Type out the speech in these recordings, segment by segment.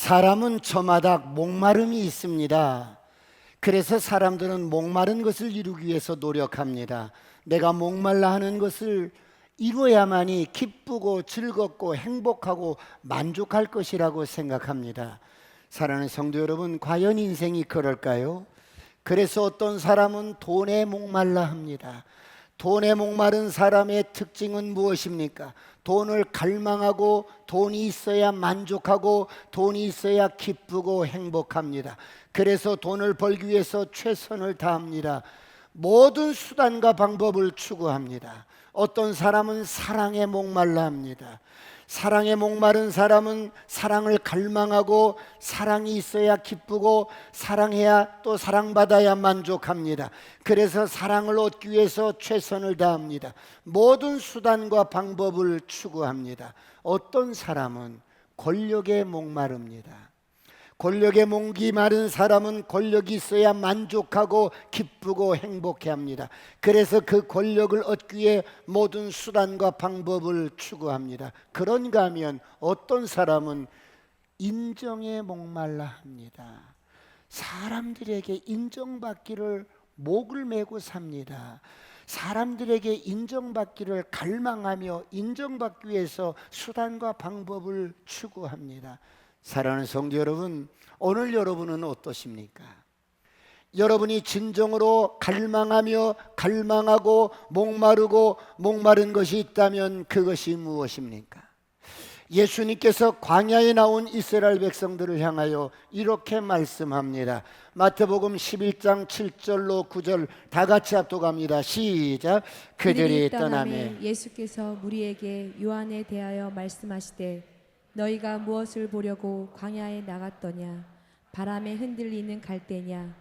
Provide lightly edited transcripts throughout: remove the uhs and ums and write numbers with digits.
사람은 저마다 목마름이 있습니다. 그래서 사람들은 목마른 것을 이루기 위해서 노력합니다. 내가 목말라 하는 것을 이루어야만이 기쁘고 즐겁고 행복하고 만족할 것이라고 생각합니다. 사랑하는 성도 여러분, 과연 인생이 그럴까요? 그래서 어떤 사람은 돈에 목말라 합니다. 돈에 목마른 사람의 특징은 무엇입니까? 돈을 갈망하고 돈이 있어야 만족하고 돈이 있어야 기쁘고 행복합니다. 그래서 돈을 벌기 위해서 최선을 다합니다. 모든 수단과 방법을 추구합니다. 어떤 사람은 사랑에 목말라 합니다. 사랑에 목마른 사람은 사랑을 갈망하고 사랑이 있어야 기쁘고 사랑해야 또 사랑받아야 만족합니다. 그래서 사랑을 얻기 위해서 최선을 다합니다. 모든 수단과 방법을 추구합니다. 어떤 사람은 권력에 목마릅니다. 권력에 목이 마른 사람은 권력이 있어야 만족하고 기쁘고 행복해합니다. 그래서 그 권력을 얻기 위해 모든 수단과 방법을 추구합니다. 그런가 하면 어떤 사람은 인정에 목말라 합니다. 사람들에게 인정받기를 목을 메고 삽니다. 사람들에게 인정받기를 갈망하며 인정받기 위해서 수단과 방법을 추구합니다. 사랑하는 성도 여러분, 오늘 여러분은 어떠십니까? 여러분이 진정으로 갈망하며 갈망하고 목마르고 목마른 것이 있다면 그것이 무엇입니까? 예수님께서 광야에 나온 이스라엘 백성들을 향하여 이렇게 말씀합니다. 마태복음 11장 7절로 9절 다 같이 합독합니다. 시작. 그들이 떠나매 예수께서 무리에게 요한에 대하여 말씀하시되 너희가 무엇을 보려고 광야에 나갔더냐? 바람에 흔들리는 갈대냐?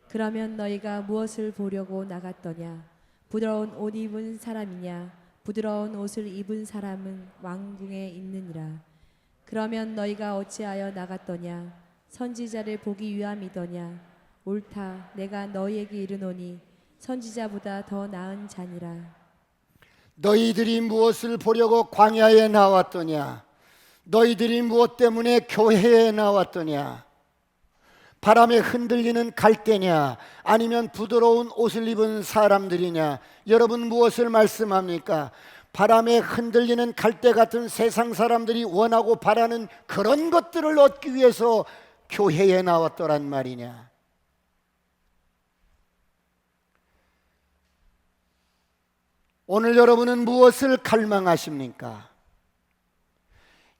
그러면 너희가 무엇을 보려고 나갔더냐? 부드러운 옷 입은 사람이냐? 부드러운 옷을 입은 사람은 왕궁에 있느니라. 그러면 너희가 어찌하여 나갔더냐? 선지자를 보기 위함이더냐? 옳다, 내가 너희에게 이르노니 선지자보다 더 나은 자니라. 너희들이 무엇을 보려고 광야에 나왔더냐? 너희들이 무엇 때문에 교회에 나왔더냐? 바람에 흔들리는 갈대냐? 아니면 부드러운 옷을 입은 사람들이냐? 여러분 무엇을 말씀합니까? 바람에 흔들리는 갈대 같은 세상 사람들이 원하고 바라는 그런 것들을 얻기 위해서 교회에 나왔더란 말이냐? 오늘 여러분은 무엇을 갈망하십니까?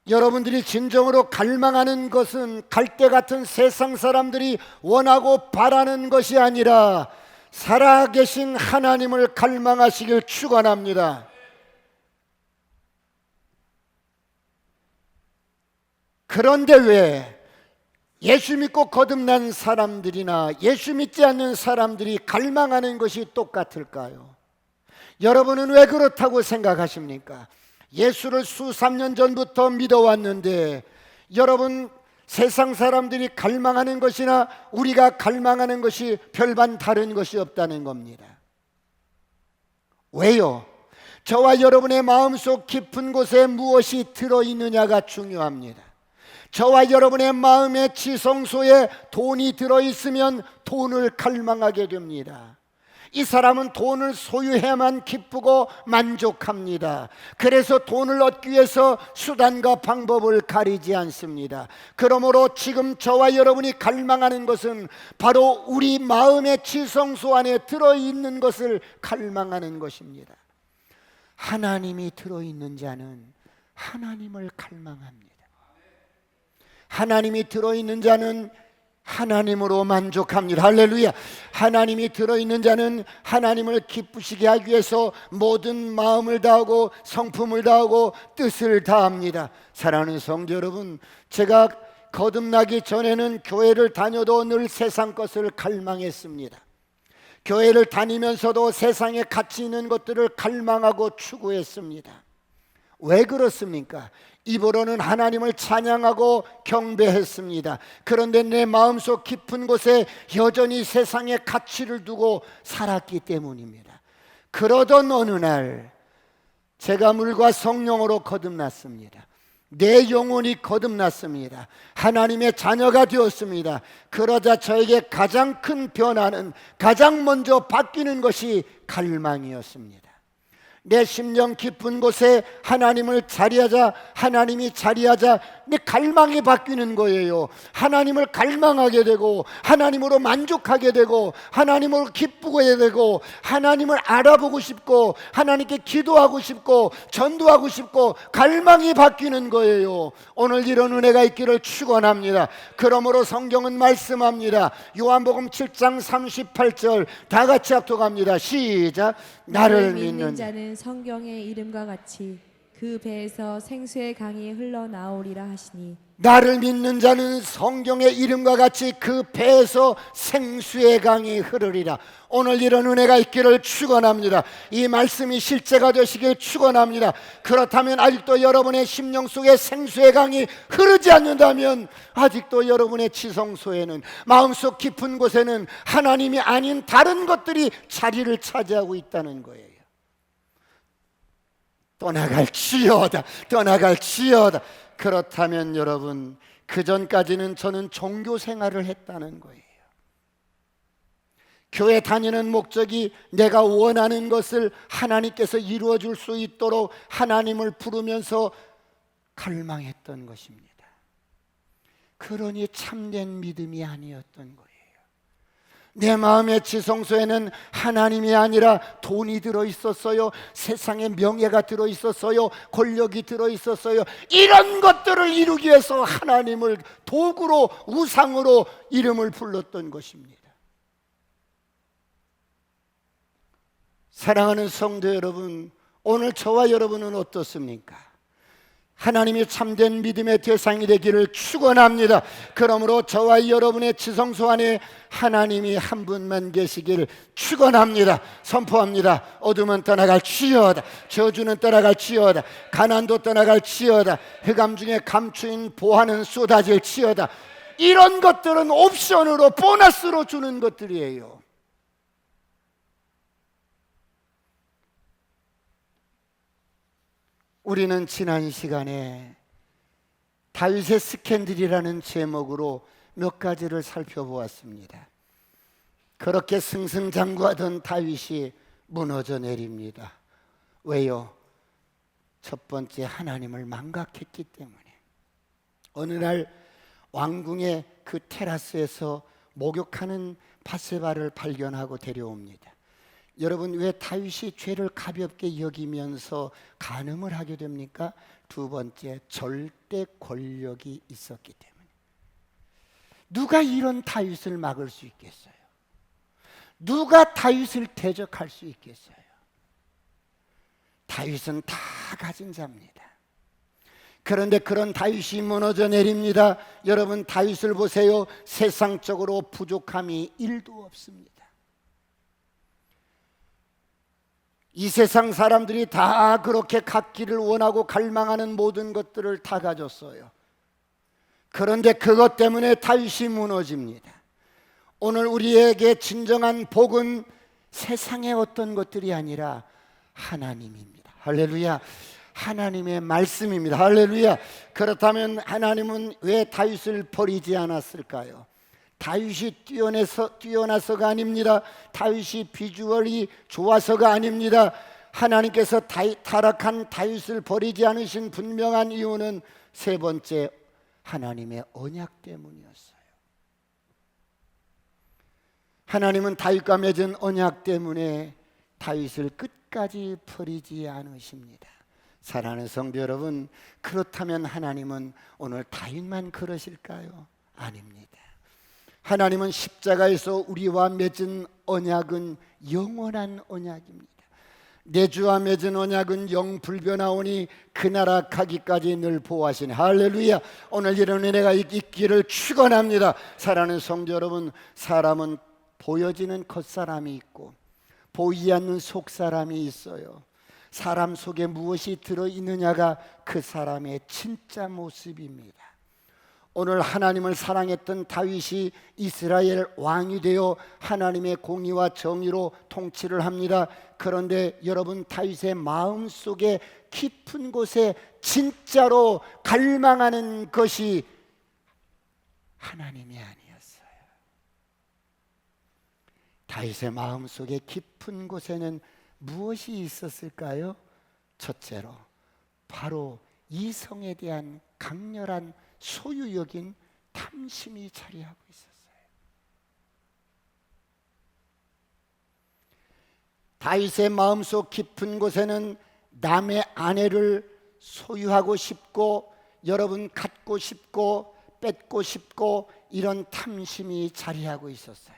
여러분들이 진정으로 갈망하는 것은 갈대 같은 세상 사람들이 원하고 바라는 것이 아니라 살아계신 하나님을 갈망하시길 축원합니다. 그런데 왜 예수 믿고 거듭난 사람들이나 예수 믿지 않는 사람들이 갈망하는 것이 똑같을까요? 여러분은 왜 그렇다고 생각하십니까? 예수를 수삼 년 전부터 믿어왔는데 여러분 세상 사람들이 갈망하는 것이나 우리가 갈망하는 것이 별반 다른 것이 없다는 겁니다. 왜요? 저와 여러분의 마음속 깊은 곳에 무엇이 들어있느냐가 중요합니다. 저와 여러분의 마음의 지성소에 돈이 들어있으면 돈을 갈망하게 됩니다. 이 사람은 돈을 소유해야만 기쁘고 만족합니다. 그래서 돈을 얻기 위해서 수단과 방법을 가리지 않습니다. 그러므로 지금 저와 여러분이 갈망하는 것은 바로 우리 마음의 지성소 안에 들어있는 것을 갈망하는 것입니다. 하나님이 들어있는 자는 하나님을 갈망합니다. 하나님이 들어있는 자는 하나님으로 만족합니다. 할렐루야. 하나님이 들어있는 자는 하나님을 기쁘시게 하기 위해서 모든 마음을 다하고 성품을 다하고 뜻을 다합니다. 사랑하는 성도 여러분, 제가 거듭나기 전에는 교회를 다녀도 늘 세상 것을 갈망했습니다. 교회를 다니면서도 세상에 가치 있는 것들을 갈망하고 추구했습니다. 왜 그렇습니까? 입으로는 하나님을 찬양하고 경배했습니다. 그런데 내 마음속 깊은 곳에 여전히 세상의 가치를 두고 살았기 때문입니다. 그러던 어느 날 제가 물과 성령으로 거듭났습니다. 내 영혼이 거듭났습니다. 하나님의 자녀가 되었습니다. 그러자 저에게 가장 큰 변화는, 가장 먼저 바뀌는 것이 갈망이었습니다. 내 심령 깊은 곳에 하나님을 자리하자, 하나님이 자리하자 내 갈망이 바뀌는 거예요. 하나님을 갈망하게 되고, 하나님으로 만족하게 되고, 하나님으로 기쁘게 되고, 하나님을 알아보고 싶고, 하나님께 기도하고 싶고, 전도하고 싶고, 갈망이 바뀌는 거예요. 오늘 이런 은혜가 있기를 축원합니다. 그러므로 성경은 말씀합니다. 요한복음 7장 38절 다 같이 합독합니다. 시작. 나를 믿는 자는 성경의 이름과 같이 그 배에서 생수의 강이 흘러나오리라 하시니, 나를 믿는 자는 성경의 이름과 같이 그 배에서 생수의 강이 흐르리라. 오늘 이런 은혜가 있기를 축원합니다. 이 말씀이 실제가 되시길 축원합니다. 그렇다면 아직도 여러분의 심령 속에 생수의 강이 흐르지 않는다면, 아직도 여러분의 지성소에는, 마음속 깊은 곳에는 하나님이 아닌 다른 것들이 자리를 차지하고 있다는 거예요. 떠나갈지어다, 떠나갈지어다. 그렇다면 여러분, 그 전까지는 저는 종교 생활을 했다는 거예요. 교회 다니는 목적이 내가 원하는 것을 하나님께서 이루어 줄 수 있도록 하나님을 부르면서 갈망했던 것입니다. 그러니 참된 믿음이 아니었던 거예요. 내 마음의 지성소에는 하나님이 아니라 돈이 들어있었어요. 세상의 명예가 들어있었어요. 권력이 들어있었어요. 이런 것들을 이루기 위해서 하나님을 도구로, 우상으로 이름을 불렀던 것입니다. 사랑하는 성도 여러분, 오늘 저와 여러분은 어떻습니까? 하나님이 참된 믿음의 대상이 되기를 축원합니다. 그러므로 저와 여러분의 지성소 안에 하나님이 한 분만 계시기를 축원합니다. 선포합니다. 어둠은 떠나갈지어다, 저주는 떠나갈지어다, 가난도 떠나갈지어다, 흑암 중에 감추인 보화는 쏟아질지어다. 이런 것들은 옵션으로, 보너스로 주는 것들이에요. 우리는 지난 시간에 다윗의 스캔들이라는 제목으로 몇 가지를 살펴보았습니다. 그렇게 승승장구하던 다윗이 무너져 내립니다. 왜요? 첫 번째, 하나님을 망각했기 때문에. 어느 날 왕궁의 그 테라스에서 목욕하는 밧세바를 발견하고 데려옵니다. 여러분, 왜 다윗이 죄를 가볍게 여기면서 간음을 하게 됩니까? 두 번째, 절대 권력이 있었기 때문에. 누가 이런 다윗을 막을 수 있겠어요? 누가 다윗을 대적할 수 있겠어요? 다윗은 다 가진 자입니다. 그런데 그런 다윗이 무너져 내립니다. 여러분, 다윗을 보세요. 세상적으로 부족함이 1도 없습니다. 이 세상 사람들이 다 그렇게 갖기를 원하고 갈망하는 모든 것들을 다 가졌어요. 그런데 그것 때문에 다윗이 무너집니다. 오늘 우리에게 진정한 복은 세상의 어떤 것들이 아니라 하나님입니다. 할렐루야. 하나님의 말씀입니다. 할렐루야. 그렇다면 하나님은 왜 다윗을 버리지 않았을까요? 다윗이 뛰어나서가 아닙니다. 다윗이 비주얼이 좋아서가 아닙니다. 하나님께서 타락한 다윗을 버리지 않으신 분명한 이유는 세 번째, 하나님의 언약 때문이었어요. 하나님은 다윗과 맺은 언약 때문에 다윗을 끝까지 버리지 않으십니다. 사랑하는 성도 여러분, 그렇다면 하나님은 오늘 다윗만 그러실까요? 아닙니다. 하나님은 십자가에서 우리와 맺은 언약은 영원한 언약입니다. 내 주와 맺은 언약은 영불변하오니 그 나라 가기까지 늘 보호하시니. 할렐루야. 오늘 이런 은혜가 있기를 축원합니다. 사랑하는 성도 여러분, 사람은 보여지는 겉사람이 있고 보이지 않는 속사람이 있어요. 사람 속에 무엇이 들어있느냐가 그 사람의 진짜 모습입니다. 오늘 하나님을 사랑했던 다윗이 이스라엘 왕이 되어 하나님의 공의와 정의로 통치를 합니다. 그런데 여러분, 다윗의 마음속에 깊은 곳에 진짜로 갈망하는 것이 하나님이 아니었어요. 다윗의 마음속에 깊은 곳에는 무엇이 있었을까요? 첫째로 바로 이성에 대한 강렬한 소유욕인 탐심이 자리하고 있었어요. 다윗의 마음속 깊은 곳에는 남의 아내를 소유하고 싶고, 여러분 갖고 싶고 뺏고 싶고, 이런 탐심이 자리하고 있었어요.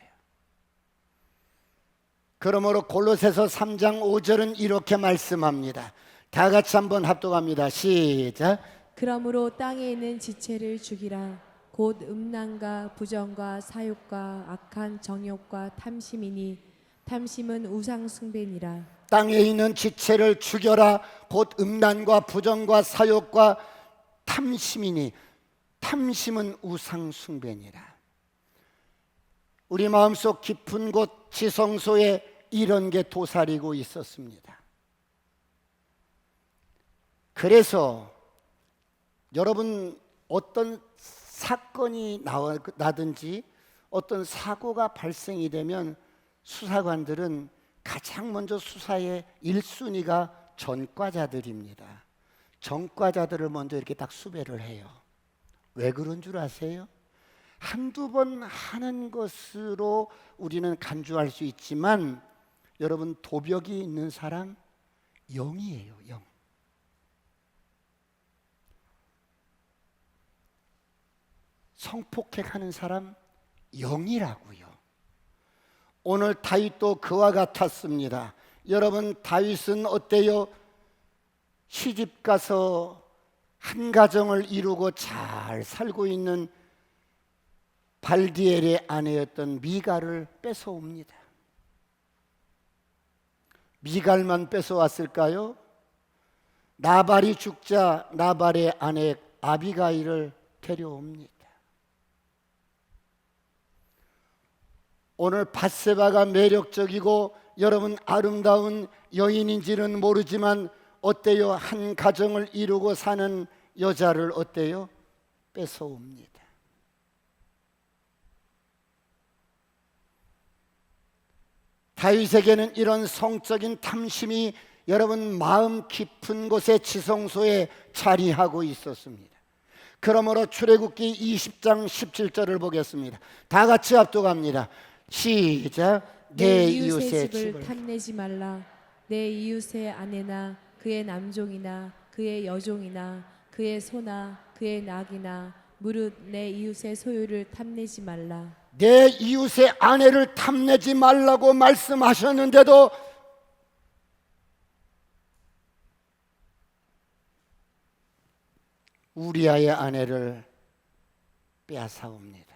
그러므로 골로새서 3장 5절은 이렇게 말씀합니다. 다 같이 한번 합독합니다. 시작. 그러므로 땅에 있는 지체를 죽이라. 곧 음란과 부정과 사욕과 악한 정욕과 탐심이니 탐심은 우상 숭배니라. 땅에 있는 지체를 죽여라. 곧 음란과 부정과 사욕과 탐심이니 탐심은 우상 숭배니라. 우리 마음속 깊은 곳 지성소에 이런 게 도사리고 있었습니다. 그래서 여러분, 어떤 사건이 나든지 어떤 사고가 발생이 되면 수사관들은 가장 먼저 수사의 1순위가 전과자들입니다. 전과자들을 먼저 이렇게 딱 수배를 해요. 왜 그런 줄 아세요? 한두 번 하는 것으로 우리는 간주할 수 있지만, 여러분, 도벽이 있는 사람 영이에요, 영. 성폭행하는 사람 영이라고요. 오늘 다윗도 그와 같았습니다. 여러분, 다윗은 어때요? 시집 가서 한 가정을 이루고 잘 살고 있는 발디엘의 아내였던 미갈을 뺏어옵니다. 미갈만 뺏어왔을까요? 나발이 죽자 나발의 아내 아비가일을 데려옵니다. 오늘 밧세바가 매력적이고 여러분 아름다운 여인인지는 모르지만 어때요? 한 가정을 이루고 사는 여자를 어때요? 뺏어옵니다. 다윗에게는 이런 성적인 탐심이 여러분 마음 깊은 곳의 지성소에 자리하고 있었습니다. 그러므로 출애굽기 20장 17절을 보겠습니다. 다 같이 합독합니다. 시작. 내 이웃의 집을 탐내지 말라. 내 이웃의 아내나 그의 남종이나 그의 여종이나 그의 소나 그의 낙이나 무릇 내 이웃의 소유를 탐내지 말라. 내 이웃의 아내를 탐내지 말라고 말씀하셨는데도 우리아의 아내를 빼앗아옵니다.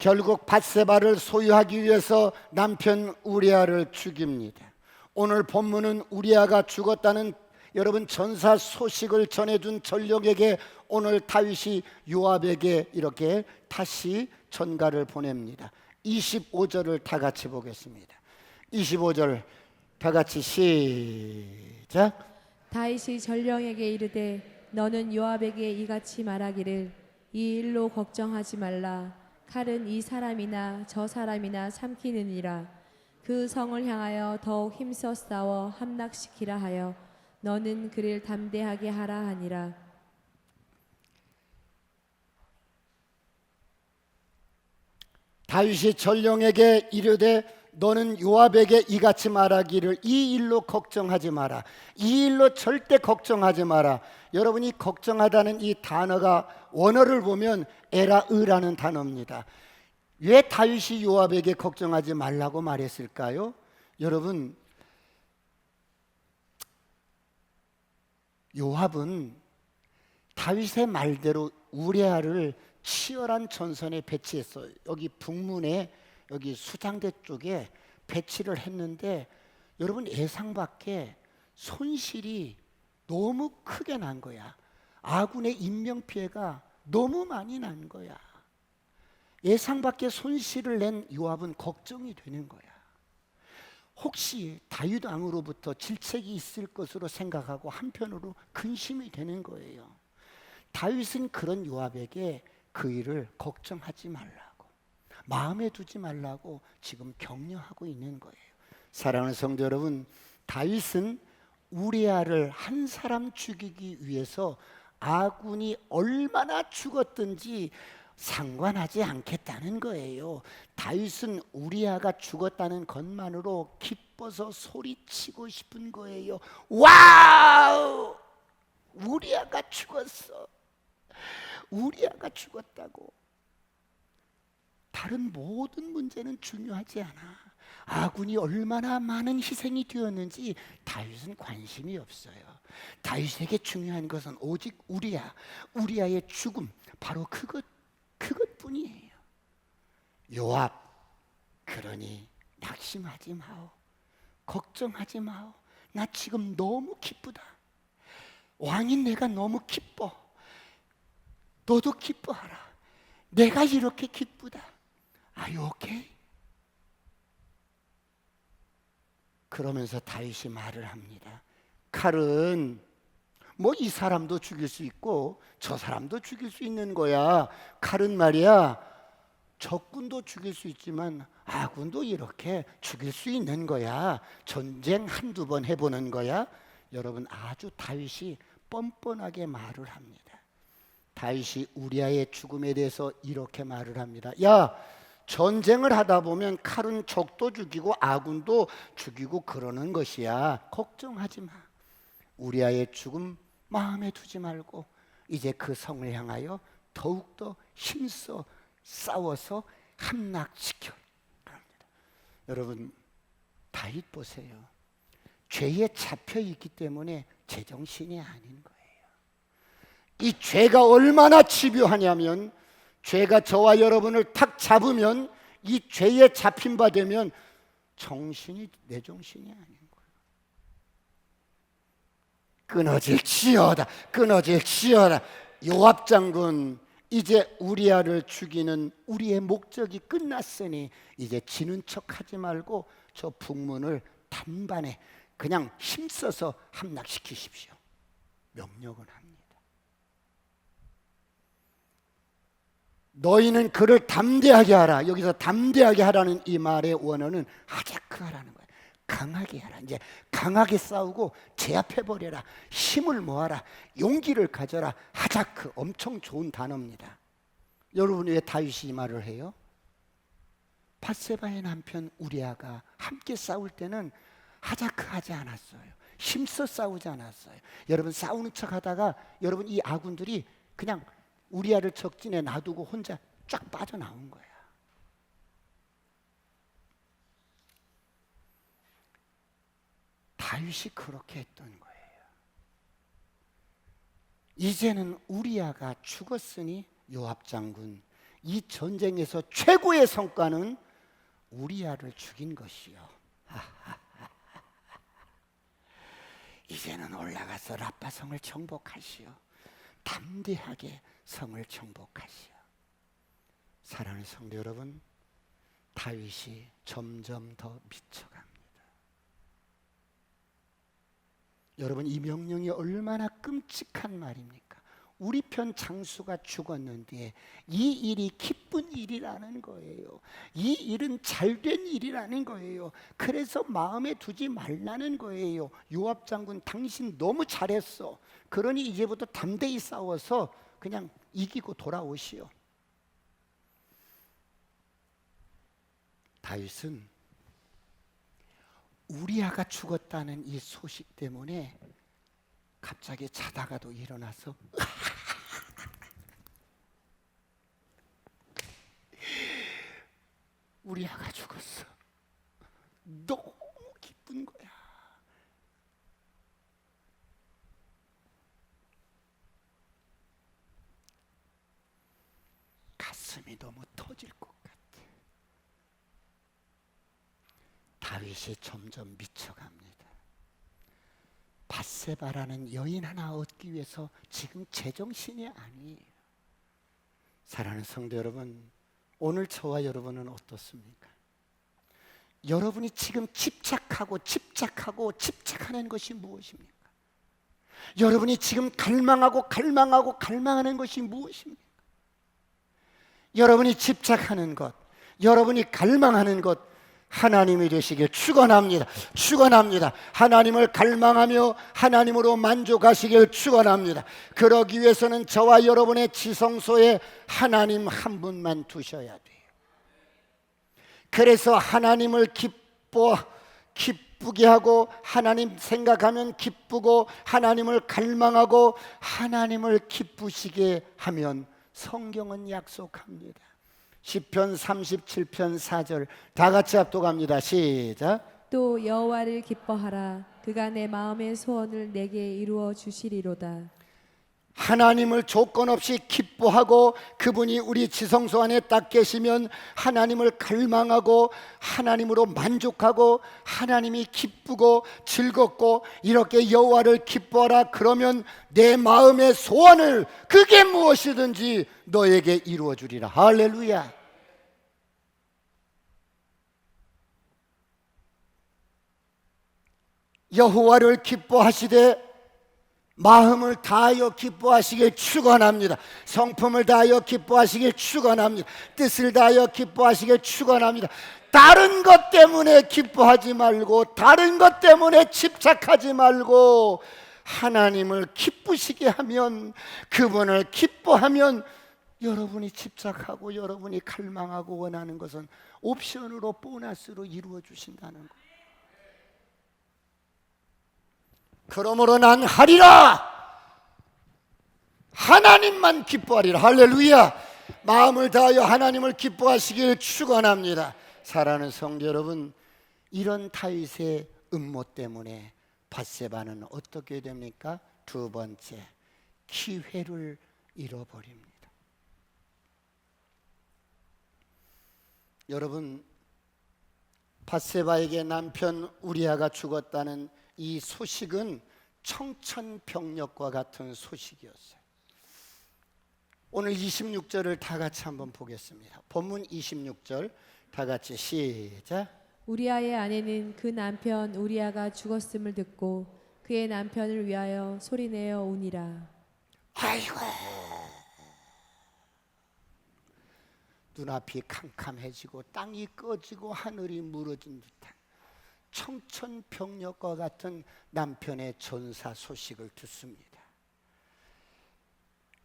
결국 밧세바를 소유하기 위해서 남편 우리아를 죽입니다. 오늘 본문은 우리아가 죽었다는 여러분 전사 소식을 전해준 전령에게 오늘 다윗이 요압에게 이렇게 다시 전가를 보냅니다. 25절을 다 같이 보겠습니다. 25절 다 같이 시작. 다윗이 전령에게 이르되 너는 요압에게 이같이 말하기를 이 일로 걱정하지 말라. 칼은 이 사람이나 저 사람이나 삼키느니라. 그 성을 향하여 더욱 힘써 싸워 함락시키라 하여 너는 그를 담대하게 하라 하니라. 다윗이 전령에게 이르되 너는 요압에게 이같이 말하기를 이 일로 걱정하지 마라. 이 일로 절대 걱정하지 마라. 여러분이 걱정하다는 이 단어가 원어를 보면 에라으라는 단어입니다. 왜 다윗이 요압에게 걱정하지 말라고 말했을까요? 여러분, 요압은 다윗의 말대로 우리아를 치열한 전선에 배치했어요. 여기 북문에 여기 수장대 쪽에 배치를 했는데 여러분 예상 밖에 손실이 너무 크게 난 거야. 아군의 인명피해가 너무 많이 난 거야. 예상 밖의 손실을 낸 요압은 걱정이 되는 거야. 혹시 다윗 왕으로부터 질책이 있을 것으로 생각하고 한편으로 근심이 되는 거예요. 다윗은 그런 요압에게 그 일을 걱정하지 말라고, 마음에 두지 말라고 지금 격려하고 있는 거예요. 사랑하는 성도 여러분, 다윗은 우리아를 한 사람 죽이기 위해서 아군이 얼마나 죽었든지 상관하지 않겠다는 거예요. 다윗은 우리아가 죽었다는 것만으로 기뻐서 소리치고 싶은 거예요. 와우! 우리아가 죽었어. 우리아가 죽었다고. 다른 모든 문제는 중요하지 않아. 아군이 얼마나 많은 희생이 되었는지 다윗은 관심이 없어요. 다윗에게 중요한 것은 오직 우리아의 죽음, 바로 그것뿐이에요. 요압, 그러니 낙심하지 마오. 걱정하지 마오. 나 지금 너무 기쁘다. 왕인 내가 너무 기뻐. 너도 기뻐하라. 내가 이렇게 기쁘다. Are you okay? 그러면서 다윗이 말을 합니다. 칼은 뭐 이 사람도 죽일 수 있고 저 사람도 죽일 수 있는 거야. 칼은 말이야, 적군도 죽일 수 있지만 아군도 이렇게 죽일 수 있는 거야. 전쟁 한두 번 해보는 거야. 여러분, 아주 다윗이 뻔뻔하게 말을 합니다. 다윗이 우리아의 죽음에 대해서 이렇게 말을 합니다. 야, 전쟁을 하다 보면 칼은 적도 죽이고 아군도 죽이고 그러는 것이야. 걱정하지 마. 우리아의 죽음 마음에 두지 말고 이제 그 성을 향하여 더욱더 힘써 싸워서 함락시켜. 여러분, 다윗 보세요. 죄에 잡혀 있기 때문에 제정신이 아닌 거예요. 이 죄가 얼마나 집요하냐면, 죄가 저와 여러분을 탁 잡으면, 이 죄에 잡힌 바 되면 정신이 내 정신이 아닌 거예요. 끊어질지어다, 끊어질지어다. 요압 장군, 이제 우리아를 죽이는 우리의 목적이 끝났으니 이제 지는 척하지 말고 저 북문을 단번에 그냥 힘써서 함락시키십시오. 명령을 합니다. 너희는 그를 담대하게 하라. 여기서 담대하게 하라는 이 말의 원어는 하자크 하라는 거예요. 강하게 하라. 이제 강하게 싸우고 제압해버려라. 힘을 모아라. 용기를 가져라. 하자크, 엄청 좋은 단어입니다. 여러분, 왜 다윗이 이 말을 해요? 밧세바의 남편 우리아가 함께 싸울 때는 하자크 하지 않았어요. 힘써 싸우지 않았어요. 여러분, 싸우는 척 하다가 여러분, 이 아군들이 그냥 우리아를 적진에 놔두고 혼자 쫙 빠져나온 거야. 다윗이 그렇게 했던 거예요. 이제는 우리아가 죽었으니 요압 장군, 이 전쟁에서 최고의 성과는 우리아를 죽인 것이요. 이제는 올라가서 라빠 성을 정복하시오. 담대하게 성을 정복하시오. 사랑하는 성도 여러분, 다윗이 점점 더 미쳐갑니다. 여러분, 이 명령이 얼마나 끔찍한 말입니까? 우리 편 장수가 죽었는데 이 일이 기쁜 일이라는 거예요. 이 일은 잘된 일이라는 거예요. 그래서 마음에 두지 말라는 거예요. 요압 장군, 당신 너무 잘했어. 그러니 이제부터 담대히 싸워서 그냥 이기고 돌아오시오. 다윗은 우리아가 죽었다는 이 소식 때문에 갑자기 자다가도 일어나서 우리아가 죽었어. 너무 기쁜 거야. 가슴이 너무 터질 것 같아. 다윗이 점점 미쳐갑니다. 밧세바라는 여인 하나 얻기 위해서 지금 제정신이 아니에요. 사랑하는 성도 여러분, 오늘 저와 여러분은 어떻습니까? 여러분이 지금 집착하는 것이 무엇입니까? 여러분이 지금 갈망하는 것이 무엇입니까? 여러분이 집착하는 것, 여러분이 갈망하는 것, 하나님이 되시길 축원합니다. 축원합니다. 하나님을 갈망하며 하나님으로 만족하시길 축원합니다. 그러기 위해서는 저와 여러분의 지성소에 하나님 한 분만 두셔야 돼요. 그래서 하나님을 기쁘게 하고, 하나님 생각하면 기쁘고, 하나님을 갈망하고 하나님을 기쁘시게 하면 성경은 약속합니다. 시편 37편 4절 다 같이 합독합니다. 시작. 또 여호와를 기뻐하라. 그가 내 마음의 소원을 내게 이루어 주시리로다. 하나님을 조건 없이 기뻐하고, 그분이 우리 지성소 안에 딱 계시면 하나님을 갈망하고 하나님으로 만족하고 하나님이 기쁘고 즐겁고, 이렇게 여호와를 기뻐하라. 그러면 내 마음의 소원을, 그게 무엇이든지 너에게 이루어 주리라. 할렐루야. 여호와를 기뻐하시되 마음을 다하여 기뻐하시길 축원합니다. 성품을 다하여 기뻐하시길 축원합니다. 뜻을 다하여 기뻐하시길 축원합니다. 다른 것 때문에 기뻐하지 말고, 다른 것 때문에 집착하지 말고, 하나님을 기쁘시게 하면, 그분을 기뻐하면, 여러분이 집착하고 여러분이 갈망하고 원하는 것은 옵션으로, 보너스로 이루어 주신다는 거예요. 그러므로 난 하리라, 하나님만 기뻐하리라. 할렐루야. 마음을 다하여 하나님을 기뻐하시길 축원합니다. 사랑하는 성도 여러분, 이런 다윗의 음모 때문에 밧세바는 어떻게 됩니까? 두 번째, 기회를 잃어버립니다. 여러분, 밧세바에게 남편 우리아가 죽었다는 이 소식은 청천벽력과 같은 소식이었어요. 오늘 26절을 다 같이 한번 보겠습니다. 본문 26절 다 같이 시작. 우리아의 아내는 그 남편 우리아가 죽었음을 듣고 그의 남편을 위하여 소리내어 우니라. 아이고, 눈앞이 캄캄해지고 땅이 꺼지고 하늘이 무너진 듯한 청천벽력과 같은 남편의 전사 소식을 듣습니다.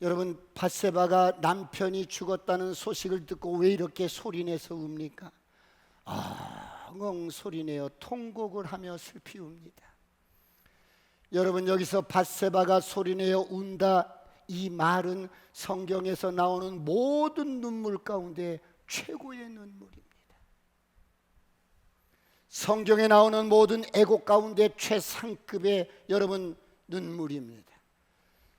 여러분, 밧세바가 남편이 죽었다는 소식을 듣고 왜 이렇게 소리내서 웁니까? 엉엉 소리내어 통곡을 하며 슬피 웁니다. 여러분, 여기서 밧세바가 소리내어 운다, 이 말은 성경에서 나오는 모든 눈물 가운데 최고의 눈물입니다. 성경에 나오는 모든 애곡 가운데 최상급의 여러분 눈물입니다.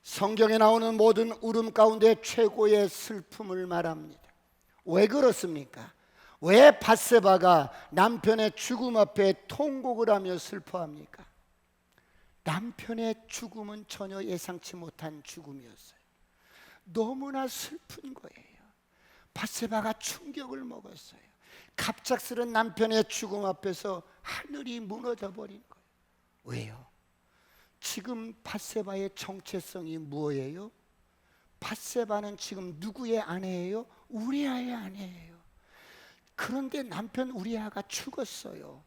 성경에 나오는 모든 울음 가운데 최고의 슬픔을 말합니다. 왜 그렇습니까? 왜 밧세바가 남편의 죽음 앞에 통곡을 하며 슬퍼합니까? 남편의 죽음은 전혀 예상치 못한 죽음이었어요. 너무나 슬픈 거예요. 밧세바가 충격을 먹었어요. 갑작스런 남편의 죽음 앞에서 하늘이 무너져 버린 거예요. 왜요? 지금 밧세바의 정체성이 뭐예요? 밧세바는 지금 누구의 아내예요? 우리아의 아내예요. 그런데 남편 우리아가 죽었어요.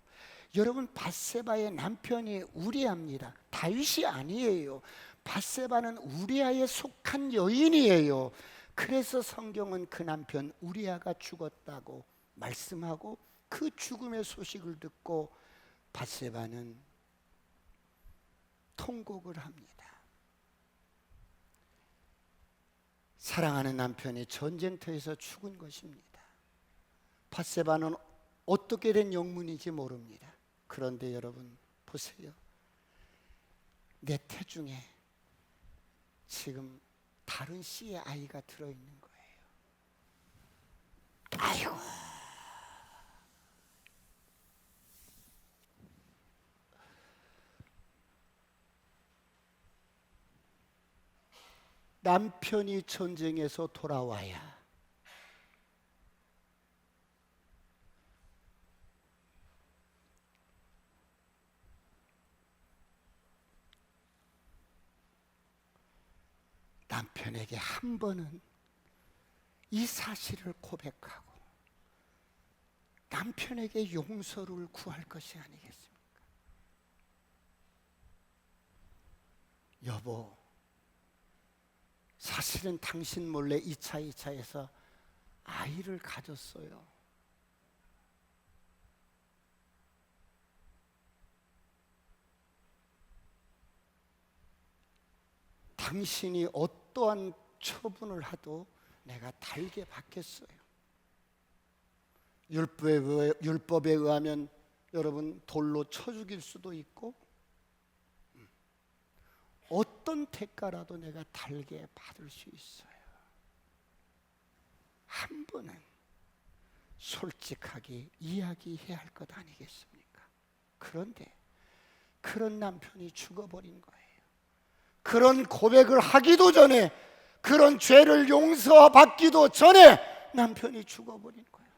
여러분, 밧세바의 남편이 우리아입니다. 다윗이 아니에요. 밧세바는 우리아에 속한 여인이에요. 그래서 성경은 그 남편 우리아가 죽었다고 말씀하고, 그 죽음의 소식을 듣고 밧세바는 통곡을 합니다. 사랑하는 남편이 전쟁터에서 죽은 것입니다. 밧세바는 어떻게 된 영문인지 모릅니다. 그런데 여러분 보세요. 내 태중에 지금 다른 씨의 아이가 들어있는 거예요. 아이고, 남편이 전쟁에서 돌아와야 남편에게 한 번은 이 사실을 고백하고 남편에게 용서를 구할 것이 아니겠습니까? 여보, 사실은 당신 몰래 2차에서 아이를 가졌어요. 당신이 어떠한 처분을 하도 내가 달게 받겠어요. 율법에 의하면 여러분 돌로 쳐 죽일 수도 있고 어떤 대가라도 내가 달게 받을 수 있어요. 한 번은 솔직하게 이야기해야 할 것 아니겠습니까? 그런데 그런 남편이 죽어버린 거예요. 그런 고백을 하기도 전에, 그런 죄를 용서받기도 전에 남편이 죽어버린 거예요.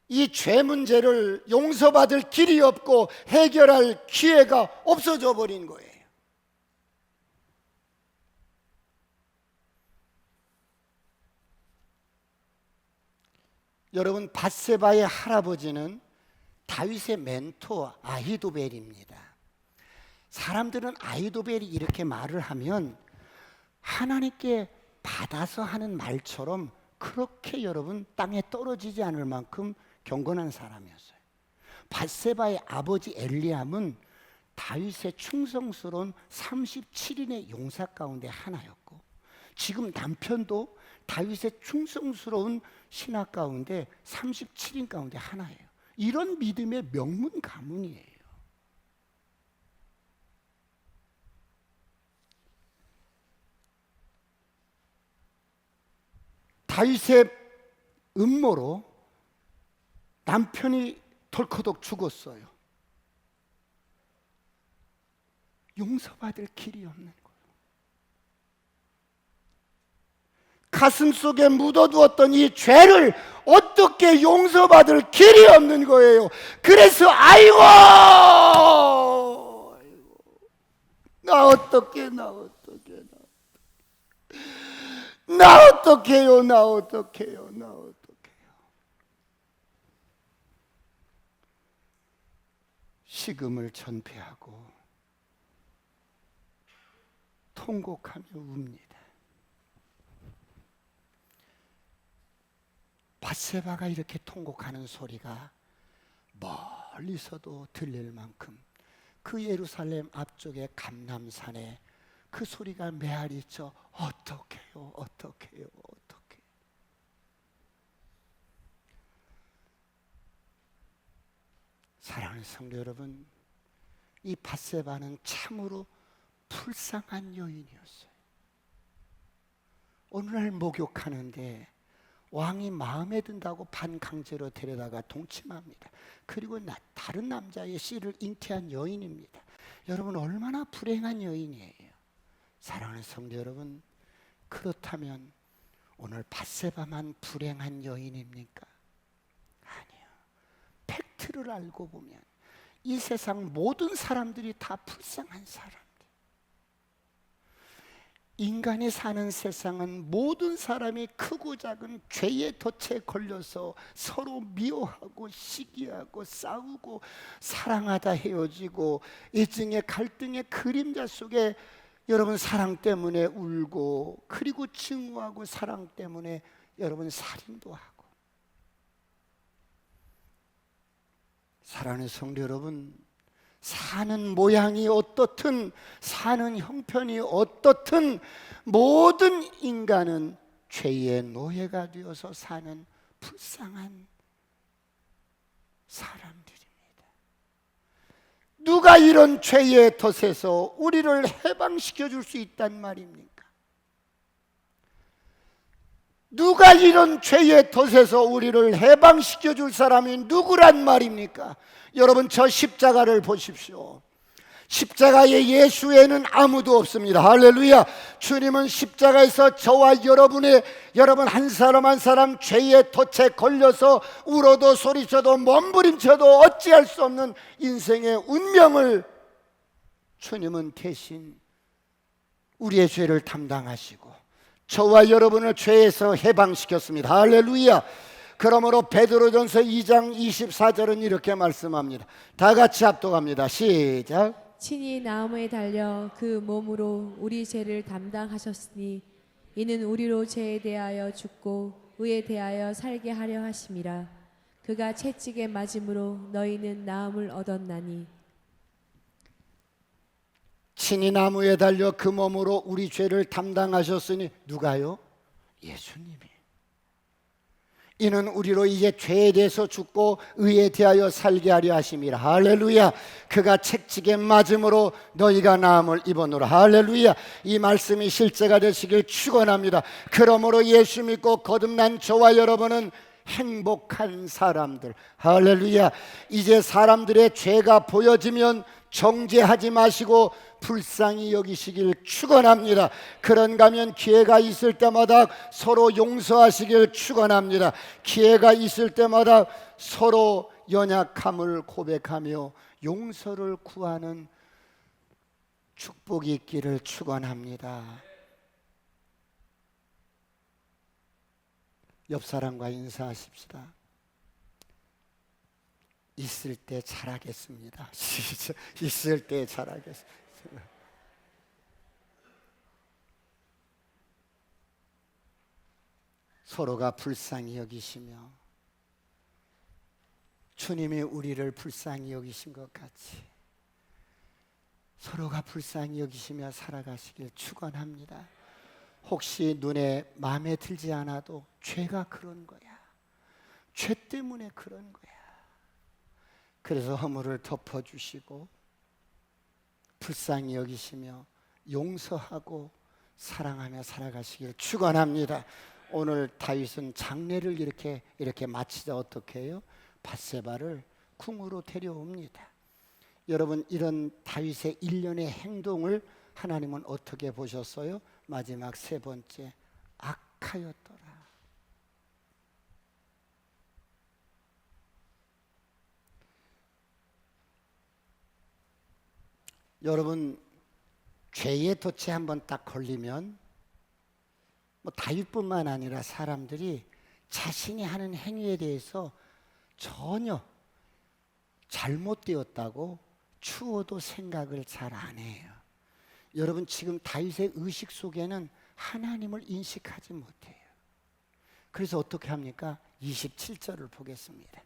이 죄 문제를 용서받을 길이 없고 해결할 기회가 없어져 버린 거예요. 여러분, 밧세바의 할아버지는 다윗의 멘토 아히도벨입니다. 사람들은 아히도벨이 이렇게 말을 하면 하나님께 받아서 하는 말처럼 그렇게 여러분 땅에 떨어지지 않을 만큼 경건한 사람이었어요. 밧세바의 아버지 엘리암은 다윗의 충성스러운 37인의 용사 가운데 하나였고, 지금 남편도 다윗의 충성스러운 신하 가운데 37인 가운데 하나예요. 이런 믿음의 명문 가문이에요. 다윗의 음모로 남편이 덜커덕 죽었어요. 용서받을 길이 없는 거예요. 가슴 속에 묻어두었던 이 죄를 어떻게 용서받을 길이 없는 거예요. 그래서 아이고 나 어떡해요. 식음을 전폐하고 통곡하며 웁니다. 밧세바가 이렇게 통곡하는 소리가 멀리서도 들릴 만큼 그 예루살렘 앞쪽의 감람산에 그 소리가 메아리쳐 어떡해요. 사랑하는 성도 여러분, 이 밧세바는 참으로 불쌍한 여인이었어요. 오늘날 목욕하는데 왕이 마음에 든다고 반강제로 데려다가 동침합니다. 그리고 다른 남자의 씨를 잉태한 여인입니다. 여러분, 얼마나 불행한 여인이에요. 사랑하는 성도 여러분, 그렇다면 오늘 밧세바만 불행한 여인입니까? 아니요. 팩트를 알고 보면 이 세상 모든 사람들이 다 불쌍한 사람들. 인간이 사는 세상은 모든 사람이 크고 작은 죄의 덫에 걸려서 서로 미워하고 시기하고 싸우고 사랑하다 헤어지고 애증의 갈등의 그림자 속에 여러분 사랑 때문에 울고, 그리고 증오하고 사랑 때문에 여러분 살인도 하고. 사랑하는 성도 여러분, 사는 모양이 어떻든 사는 형편이 어떻든 모든 인간은 죄의 노예가 되어서 사는 불쌍한 사람들입니다. 누가 이런 죄의 덫에서 우리를 해방시켜 줄 수 있단 말입니까? 누가 이런 죄의 덫에서 우리를 해방시켜 줄 사람이 누구란 말입니까? 여러분, 저 십자가를 보십시오. 십자가에 예수에는 아무도 없습니다. 할렐루야. 주님은 십자가에서 저와 여러분 한 사람 한 사람 죄의 덫에 걸려서 울어도 소리쳐도 몸부림쳐도 어찌할 수 없는 인생의 운명을 주님은 대신 우리의 죄를 담당하시고 저와 여러분을 죄에서 해방시켰습니다. 할렐루야. 그러므로 베드로전서 2장 24절은 이렇게 말씀합니다. 다 같이 합독합니다. 시작. 친히 나무에 달려 그 몸으로 우리 죄를 담당하셨으니 이는 우리로 죄에 대하여 죽고 의에 대하여 살게 하려 하심이라. 그가 채찍에 맞음으로 너희는 나음을 얻었나니. 친히 나무에 달려 그 몸으로 우리 죄를 담당하셨으니 누가요? 예수님이. 이는 우리로 이제 죄에 대해서 죽고 의에 대하여 살게 하려 하심이라. 할렐루야. 그가 채찍에 맞음으로 너희가 나음을 입었노라. 할렐루야. 이 말씀이 실제가 되시길 축원합니다. 그러므로 예수 믿고 거듭난 저와 여러분은 행복한 사람들. 할렐루야. 이제 사람들의 죄가 보여지면 정죄하지 마시고 불쌍히 여기시길 축원합니다. 그런가 하면 기회가 있을 때마다 서로 용서하시길 축원합니다. 기회가 있을 때마다 서로 연약함을 고백하며 용서를 구하는 축복이 있기를 축원합니다. 옆 사람과 인사하십시다. 있을 때 잘하겠습니다. 있을 때 잘하겠습니다. 서로가 불쌍히 여기시며 주님이 우리를 불쌍히 여기신 것 같이 서로가 불쌍히 여기시며 살아가시길 축원합니다. 혹시 눈에 마음에 들지 않아도 죄가 그런 거야. 죄 때문에 그런 거야. 그래서 허물을 덮어주시고 불쌍히 여기시며 용서하고 사랑하며 살아가시길 축원합니다. 오늘 다윗은 장례를 이렇게 마치자 어떻게 해요? 밧세바를 궁으로 데려옵니다. 여러분, 이런 다윗의 일련의 행동을 하나님은 어떻게 보셨어요? 마지막 세 번째, 악하였더라. 여러분, 죄의 덫에 한번 딱 걸리면 다윗뿐만 아니라 사람들이 자신이 하는 행위에 대해서 전혀 잘못되었다고 추워도 생각을 잘 안 해요. 여러분, 지금 다윗의 의식 속에는 하나님을 인식하지 못해요. 그래서 어떻게 합니까? 27절을 보겠습니다.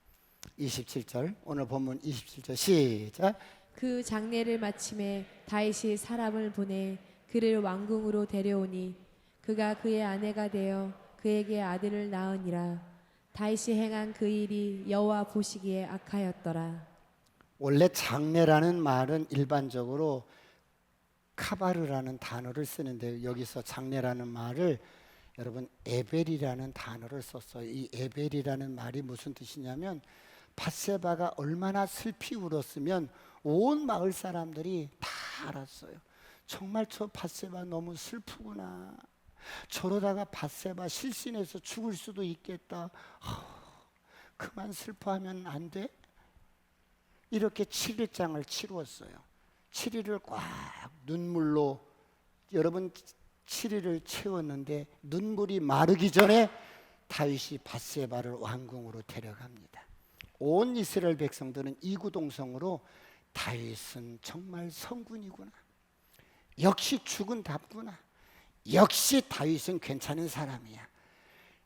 27절, 오늘 본문 27절 시작. 그 장례를 마침에 다윗이 사람을 보내 그를 왕궁으로 데려오니 그가 그의 아내가 되어 그에게 아들을 낳으니라. 다윗이 행한 그 일이 여호와 보시기에 악하였더라. 원래 장례라는 말은 일반적으로 카바르라는 단어를 쓰는데 여기서 장례라는 말을 여러분 에벨이라는 단어를 썼어요. 이 에벨이라는 말이 무슨 뜻이냐면 밧세바가 얼마나 슬피 울었으면 온 마을 사람들이 다 알았어요. 정말 저 밧세바 너무 슬프구나. 저러다가 밧세바 실신해서 죽을 수도 있겠다. 그만 슬퍼하면 안 돼? 이렇게 7일장을 치루었어요. 7일을 꽉 눈물로 여러분 7일을 채웠는데 눈물이 마르기 전에 다윗이 밧세바를 왕궁으로 데려갑니다. 온 이스라엘 백성들은 이구동성으로 다윗은 정말 성군이구나. 역시 죽은 답구나. 역시 다윗은 괜찮은 사람이야.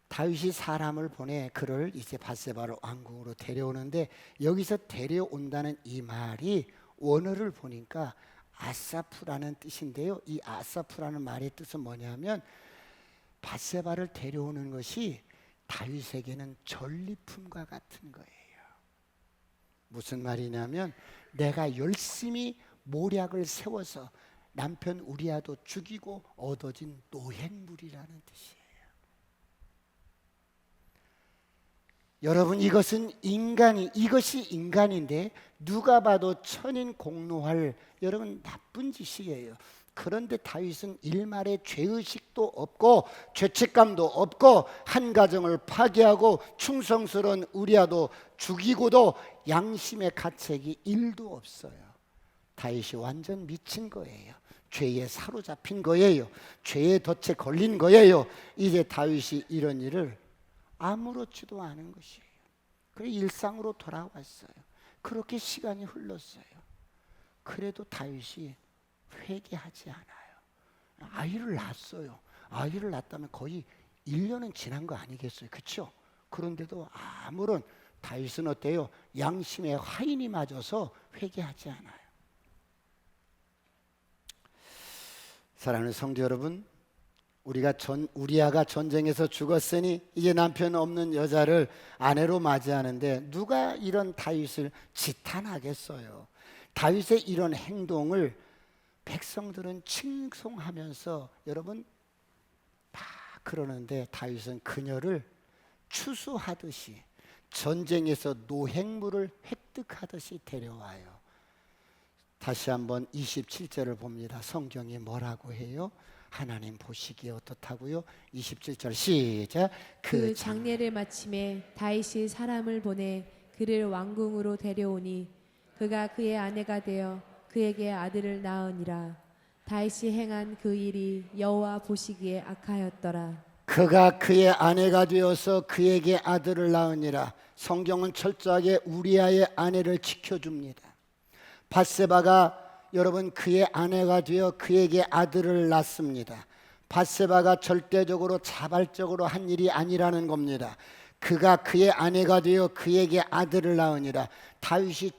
다윗이 사람을 보내 그를 이제 밧세바를 왕궁으로 데려오는데 여기서 데려온다는 이 말이 원어를 보니까 아사프라는 뜻인데요. 이 아사프라는 말의 뜻은 뭐냐면 밧세바를 데려오는 것이 다윗에게는 전리품과 같은 거예요. 무슨 말이냐면 내가 열심히 모략을 세워서 남편 우리아도 죽이고 얻어진 노획물이라는 뜻이에요. 여러분, 이것이 인간인데 누가 봐도 천인 공노할 여러분 나쁜 짓이에요. 그런데 다윗은 일말의 죄의식도 없고 죄책감도 없고 한 가정을 파괴하고 충성스러운 우리아도 죽이고도 양심의 가책이 1도 없어요. 다윗이 완전 미친 거예요. 죄에 사로잡힌 거예요. 죄의 덫에 걸린 거예요. 이제 다윗이 이런 일을 아무렇지도 않은 것이에요. 그래 일상으로 돌아왔어요. 그렇게 시간이 흘렀어요. 그래도 다윗이 회개하지 않아요. 아이를 낳았어요. 아이를 낳았다면 거의 1년은 지난 거 아니겠어요? 그렇죠? 그런데도 아무런 다윗은 어때요? 양심의 화인이 맞아서 회개하지 않아요. 사랑하는 성도 여러분, 우리아가 전쟁에서 죽었으니 이제 남편 없는 여자를 아내로 맞이하는데 누가 이런 다윗을 지탄하겠어요? 다윗의 이런 행동을 백성들은 칭송하면서 여러분 다 그러는데 다윗은 그녀를 추수하듯이 전쟁에서 노획물을 획득하듯이 데려와요. 다시 한번 27절을 봅니다. 성경이 뭐라고 해요? 하나님 보시기에 어떻다고요? 27절 시작. 그 장례를 마침에 다윗이 사람을 보내 그를 왕궁으로 데려오니 그가 그의 아내가 되어 그에게 아들을 낳으니라. 다윗이 행한 그 일이 여호와 보시기에 악하였더라. 그가 그의 아내가 되어서 그에게 아들을 낳으니라. 성경은 철저하게 우리아의 아내를 지켜줍니다. 밧세바가 여러분 그의 아내가 되어 그에게 아들을 낳습니다. 밧세바가 절대적으로 자발적으로 한 일이 아니라는 겁니다. 그가 그의 아내가 되어 그에게 아들을 낳으니라. 다윗이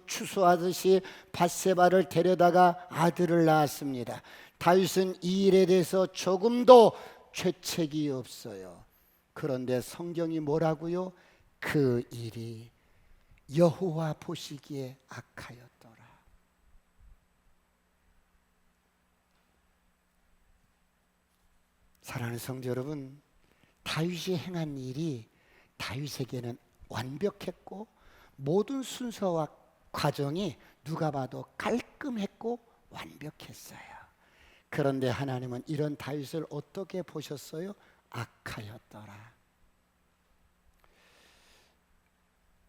추수하듯이 밧세바를 데려다가 아들을 낳았습니다. 다윗은 이 일에 대해서 조금도 죄책이 없어요. 그런데 성경이 뭐라고요? 그 일이 여호와 보시기에 악하였더라. 사랑하는 성도 여러분, 다윗이 행한 일이 다윗에게는 완벽했고 모든 순서와 과정이 누가 봐도 깔끔했고 완벽했어요. 그런데 하나님은 이런 다윗을 어떻게 보셨어요? 악하였더라.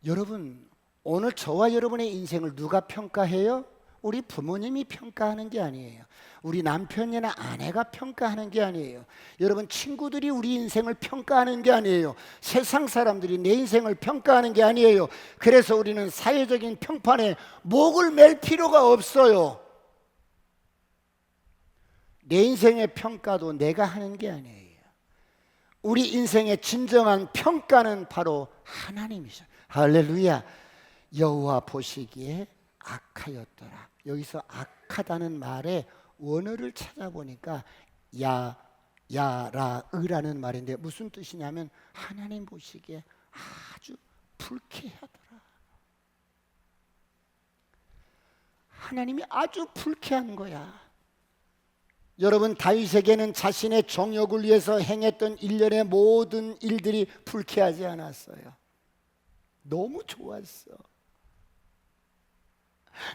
여러분, 오늘 저와 여러분의 인생을 누가 평가해요? 우리 부모님이 평가하는 게 아니에요. 우리 남편이나 아내가 평가하는 게 아니에요. 여러분, 친구들이 우리 인생을 평가하는 게 아니에요. 세상 사람들이 내 인생을 평가하는 게 아니에요. 그래서 우리는 사회적인 평판에 목을 맬 필요가 없어요. 내 인생의 평가도 내가 하는 게 아니에요. 우리 인생의 진정한 평가는 바로 하나님이죠. 할렐루야. 여호와 보시기에 악하였더라. 여기서 악하다는 말의 원어를 찾아보니까 야라으라는 말인데 무슨 뜻이냐면 하나님 보시기에 아주 불쾌하더라. 하나님이 아주 불쾌한 거야. 여러분, 다윗에게는 자신의 정욕을 위해서 행했던 일련의 모든 일들이 불쾌하지 않았어요. 너무 좋았어.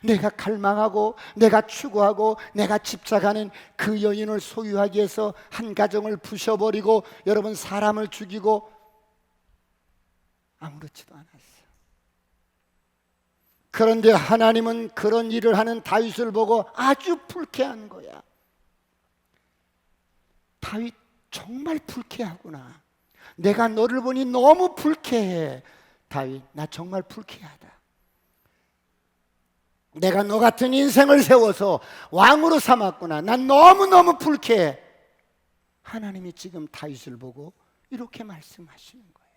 내가 갈망하고 내가 추구하고 내가 집착하는 그 여인을 소유하기 위해서 한 가정을 부셔버리고 여러분 사람을 죽이고 아무렇지도 않았어. 그런데 하나님은 그런 일을 하는 다윗을 보고 아주 불쾌한 거야. 다윗 정말 불쾌하구나. 내가 너를 보니 너무 불쾌해. 다윗, 나 정말 불쾌하다. 내가 너 같은 인생을 세워서 왕으로 삼았구나. 난 너무너무 불쾌해. 하나님이 지금 다윗을 보고 이렇게 말씀하시는 거예요.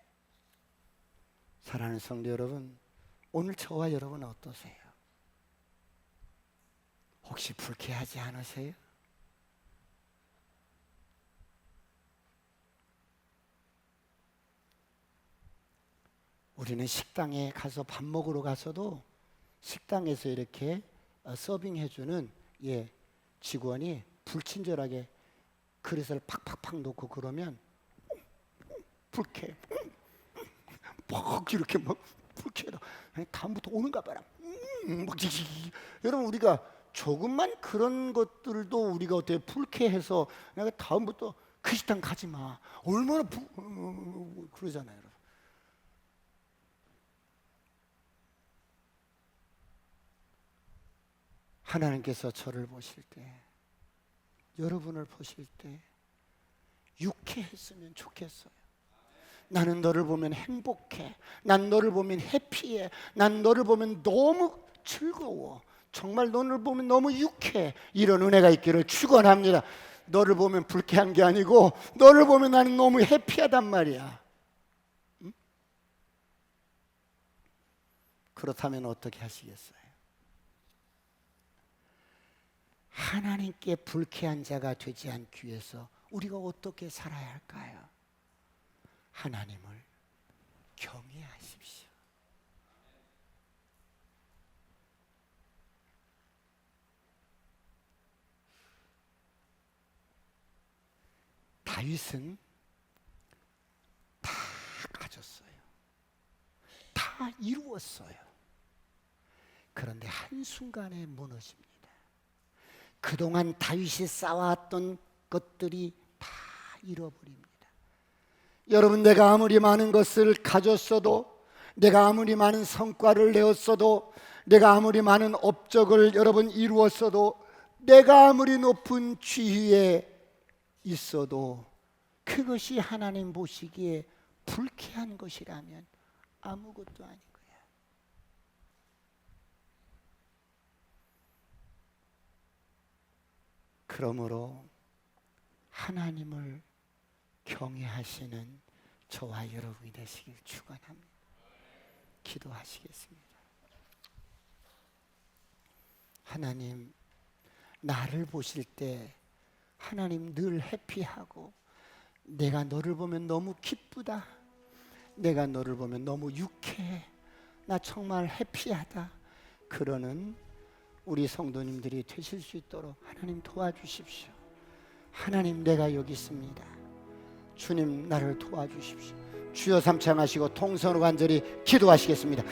사랑하는 성도 여러분, 오늘 저와 여러분은 어떠세요? 혹시 불쾌하지 않으세요? 우리는 식당에 가서 밥 먹으러 가서도 식당에서 이렇게 서빙해주는 직원이 불친절하게 그릇을 팍팍팍 놓고 그러면 불쾌해. 막 이렇게 막 불쾌하다. 다음부터 오는가 봐라. 여러분, 우리가 조금만 그런 것들도 우리가 어떻게 불쾌해서 내가 다음부터 그 식당 가지 마. 얼마나 그러잖아요, 여러분. 하나님께서 저를 보실 때, 여러분을 보실 때 유쾌했으면 좋겠어요. 나는 너를 보면 행복해. 난 너를 보면 해피해. 난 너를 보면 너무 즐거워. 정말 너를 보면 너무 유쾌해. 이런 은혜가 있기를 축원합니다. 너를 보면 불쾌한 게 아니고 너를 보면 나는 너무 해피하단 말이야. 응? 그렇다면 어떻게 하시겠어요? 하나님께 불쾌한 자가 되지 않기 위해서 우리가 어떻게 살아야 할까요? 하나님을 경외하십시오. 다윗은 다 가졌어요. 다 이루었어요. 그런데 한순간에 무너집니다. 그동안 다윗이 쌓아왔던 것들이 다 잃어버립니다. 여러분, 내가 아무리 많은 것을 가졌어도, 내가 아무리 많은 성과를 내었어도, 내가 아무리 많은 업적을 여러분 이루었어도, 내가 아무리 높은 지위에 있어도 그것이 하나님 보시기에 불쾌한 것이라면 아무것도 아닌 거야. 그러므로 하나님을 경외하시는 저와 여러분이 되시길 축원합니다. 기도하시겠습니다. 하나님, 나를 보실 때 하나님 늘 해피하고, 내가 너를 보면 너무 기쁘다, 내가 너를 보면 너무 유쾌해, 나 정말 해피하다, 그러는 우리 성도님들이 되실 수 있도록 하나님 도와주십시오. 하나님, 내가 여기 있습니다. 주님, 나를 도와주십시오. 주여, 삼창하시고 통성으로 간절히 기도하시겠습니다.